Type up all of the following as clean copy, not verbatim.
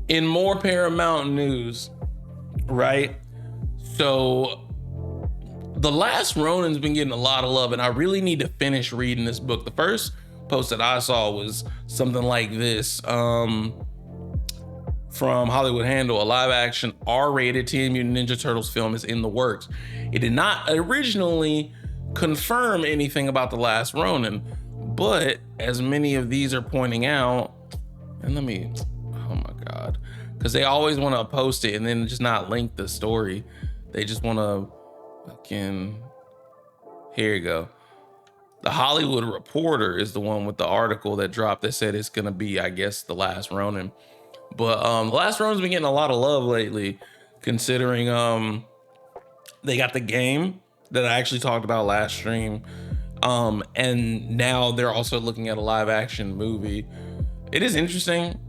In more Paramount news, right? So The Last Ronin's been getting a lot of love, and I really need to finish reading this book. The first post that I saw was something like this from Hollywood Handle: a live action R-rated Teenage Mutant Ninja Turtles film is in the works. It did not originally confirm anything about The Last Ronin, but as many of these are pointing out, and oh my God, because they always want to post it and then just not link the story. They just want to here you go. The Hollywood Reporter is the one with the article that dropped that said it's going to be, I guess, The Last Ronin. But The Last Ronin's been getting a lot of love lately, considering they got the game that I actually talked about last stream. And now they're also looking at a live action movie. It is interesting.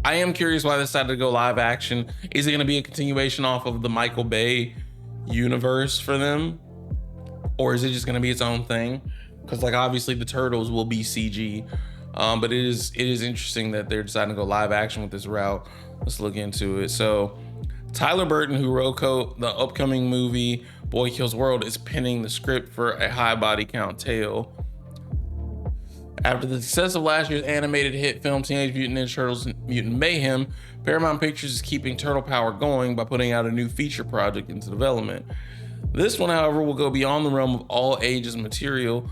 I am curious why they decided to go live action. Is it going to be a continuation off of the Michael Bay universe for them? Or is it just going to be its own thing? Because like obviously the Turtles will be CG. But it is interesting that they're deciding to go live action with this route. Let's look into it. So Tyler Burton, who wrote the upcoming movie Boy Kills World, is penning the script for a high body count tale. After the success of last year's animated hit film Teenage Mutant Ninja Turtles Mutant Mayhem, Paramount Pictures is keeping Turtle Power going by putting out a new feature project into development. This one, however, will go beyond the realm of all ages material,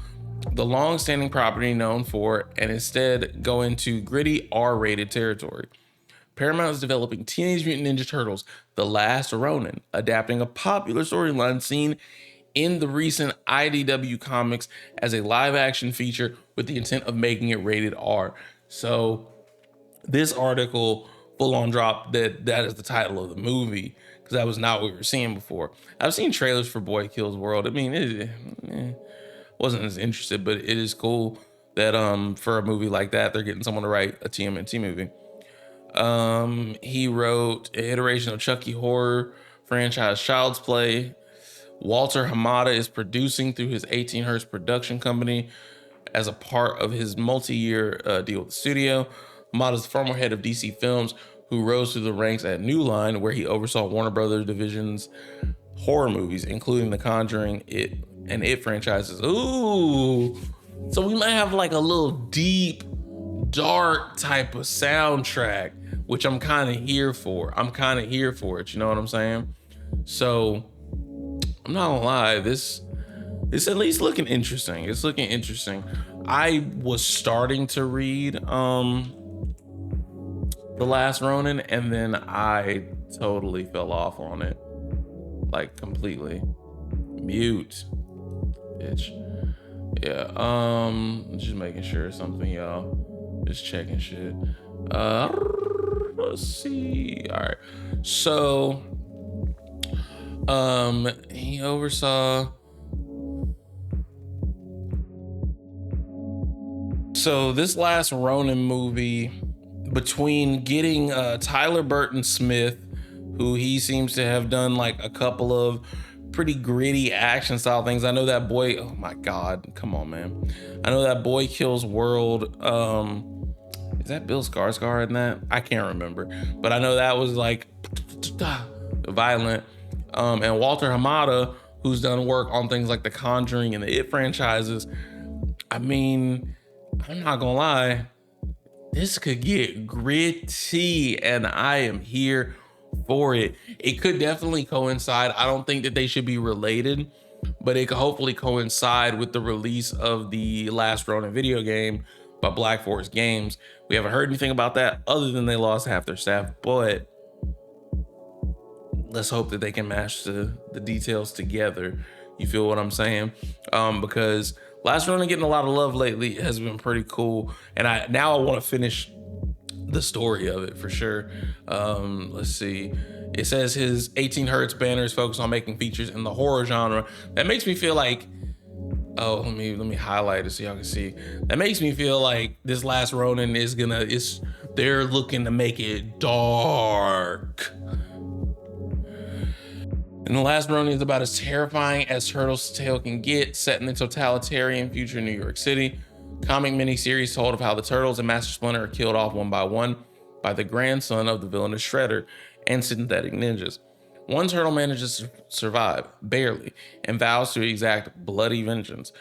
the long-standing property known for, and instead go into gritty R-rated territory. Paramount is developing Teenage Mutant Ninja Turtles: The Last Ronin, adapting a popular storyline seen in the recent IDW comics as a live-action feature with the intent of making it rated R. So this article full-on dropped that is the title of the movie, because that was not what we were seeing before. I've seen trailers for Boy Kills World. I mean, it wasn't as interested, but it is cool that for a movie like that, they're getting someone to write a TMNT movie. He wrote an iteration of Chucky horror franchise Child's Play. Walter Hamada is producing through his 18 Hertz production company as a part of his multi-year deal with the studio. Hamada is the former head of DC Films, who rose through the ranks at New Line, where he oversaw Warner Brothers division's horror movies, including The Conjuring, It franchises. Ooh, so we might have like a little deep, dark type of soundtrack, which I'm kind of here for. I'm kind of here for it. You know what I'm saying? So I'm not gonna lie, it's at least looking interesting. It's looking interesting. I was starting to read The Last Ronin, and then I totally fell off on it, like completely. Mute, bitch. Yeah. Just making sure something, y'all. Just checking shit. Let's see. All right. So, he oversaw. So this Last Ronin movie, between getting Tyler Burton Smith, who he seems to have done like a couple of pretty gritty action style things. I know that boy, oh my God, come on, man. I know that Boy Kills World. Is that Bill Skarsgård in that? I can't remember, but I know that was like violent. And Walter Hamada, who's done work on things like The Conjuring and the It franchises. I mean, I'm not gonna lie, this could get gritty, and I am here for it. It could definitely coincide. I don't think that they should be related, but it could hopefully coincide with the release of the Last Ronin video game by Black Forest Games. We haven't heard anything about that other than they lost half their staff, but let's hope that they can match the details together. You feel what I'm saying? Because Last Ronin getting a lot of love lately has been pretty cool, and I want to finish the story of it for sure. Let's see. It says his 18 Hertz banner is focused on making features in the horror genre. That makes me feel like, oh, let me highlight it so y'all can see. That makes me feel like this Last Ronin they're looking to make it dark. And The Last Ronin is about as terrifying as Turtles' tale can get, set in the totalitarian future in New York City. Comic miniseries told of how the Turtles and Master Splinter are killed off one by one. by the grandson of the villainous Shredder and synthetic ninjas. One turtle manages to survive, barely, and vows to exact bloody vengeance.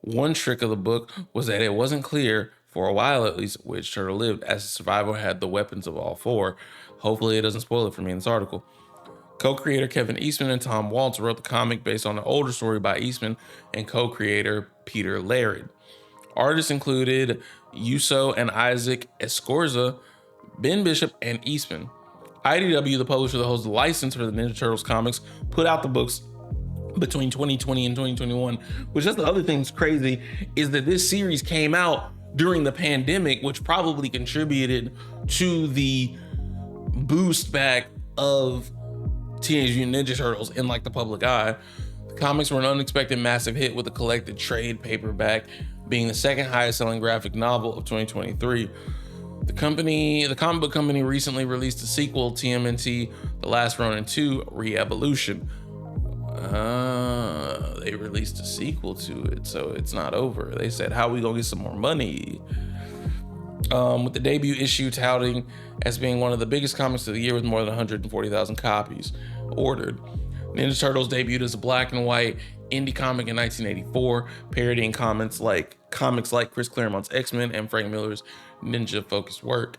One trick of the book was that it wasn't clear, for a while at least, which turtle lived, as the survivor had the weapons of all four. Hopefully it doesn't spoil it for me in this article. Co-creator Kevin Eastman and Tom Waltz wrote the comic based on an older story by Eastman and co-creator Peter Laird. Artists included Yuso and Isaac Escorza, Ben Bishop, and Eastman. IDW, the publisher that holds the license for the Ninja Turtles comics, put out the books between 2020 and 2021, which that's the other thing that's crazy, is that this series came out during the pandemic, which probably contributed to the boost back of Teenage Mutant Ninja Turtles in like the public eye. The comics were an unexpected massive hit, with a collected trade paperback being the second highest selling graphic novel of 2023. The comic book company recently released a sequel, TMNT, The Last Ronin 2 Re-Evolution. They released a sequel to it, so it's not over. They said, how are we gonna get some more money? With the debut issue touting as being one of the biggest comics of the year with more than 140,000 copies ordered. Ninja Turtles debuted as a black and white indie comic in 1984, parodying comics like Chris Claremont's X-Men and Frank Miller's ninja-focused work.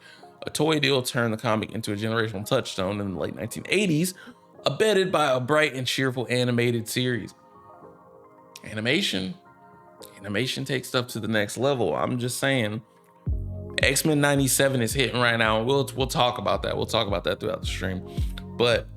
A toy deal turned the comic into a generational touchstone in the late 1980s, abetted by a bright and cheerful animated series. Animation takes stuff to the next level. I'm just saying. X-Men 97 is hitting right now, and we'll talk about that. We'll talk about that throughout the stream. But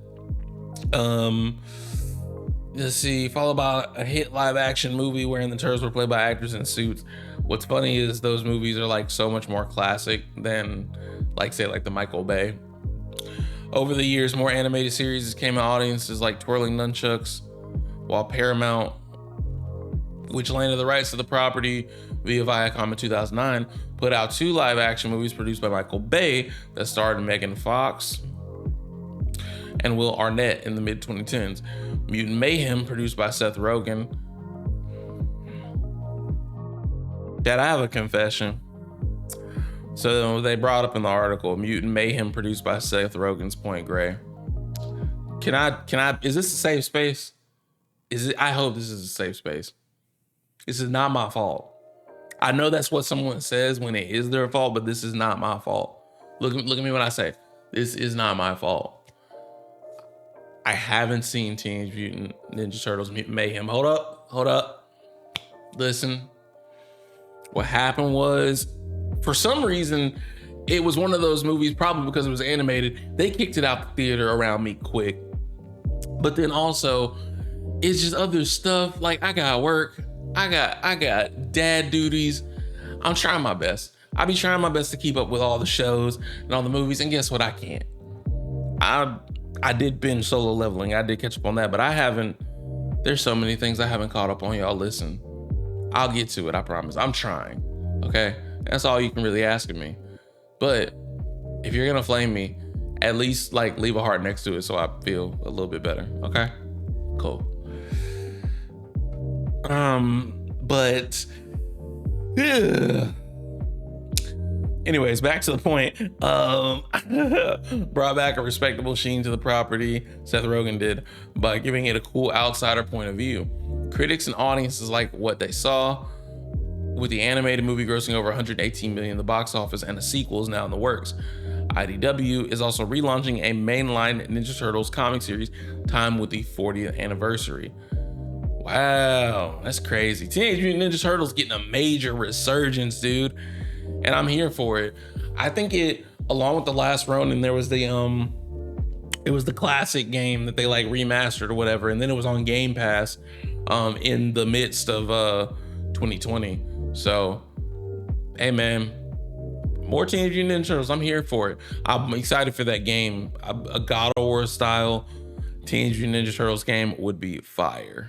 let's see, followed by a hit live action movie wherein the Turtles were played by actors in suits. What's funny is those movies are like so much more classic than like say like the Michael Bay. Over the years, more animated series came to audiences like Twirling Nunchucks, while Paramount, which landed the rights to the property via Viacom in 2009, put out 2 live action movies produced by Michael Bay that starred Megan Fox and Will Arnett in the mid-2010s. Mutant Mayhem, produced by Seth Rogen. Dad, I have a confession. So they brought up in the article, Mutant Mayhem produced by Seth Rogen's Point Grey. Can I, is this a safe space? I hope this is a safe space. This is not my fault. I know that's what someone says when it is their fault, but this is not my fault. Look at me when I say, this is not my fault. I haven't seen Teenage Mutant Ninja Turtles Mutant Mayhem. Hold up. Listen. What happened was, for some reason, it was one of those movies, probably because it was animated, they kicked it out the theater around me quick. But then also, it's just other stuff. Like, I got work. I got dad duties. I'm trying my best. I be trying my best to keep up with all the shows and all the movies. And guess what? I can't. I did binge Solo Leveling. I did catch up on that, but I haven't. There's so many things I haven't caught up on. Y'all listen. I'll get to it. I promise. I'm trying. Okay. That's all you can really ask of me. But if you're gonna flame me, at least like leave a heart next to it so I feel a little bit better. Okay. Cool. But yeah. Anyways, back to the point. Brought back a respectable sheen to the property, Seth Rogen did, by giving it a cool outsider point of view. Critics and audiences like what they saw, with the animated movie grossing over $118 million in the box office, and a sequel is now in the works. IDW is also relaunching a mainline Ninja Turtles comic series, timed with the 40th anniversary. Wow, that's crazy. Teenage Mutant Ninja Turtles getting a major resurgence, dude. And I'm here for it. I think it, along with The Last Ronin, there was the it was the classic game that they like remastered or whatever, and then it was on Game Pass in the midst of 2020. So, hey man, more Teenage Mutant Ninja Turtles. I'm here for it. I'm excited for that game. A God of War style Teenage Mutant Ninja Turtles game would be fire.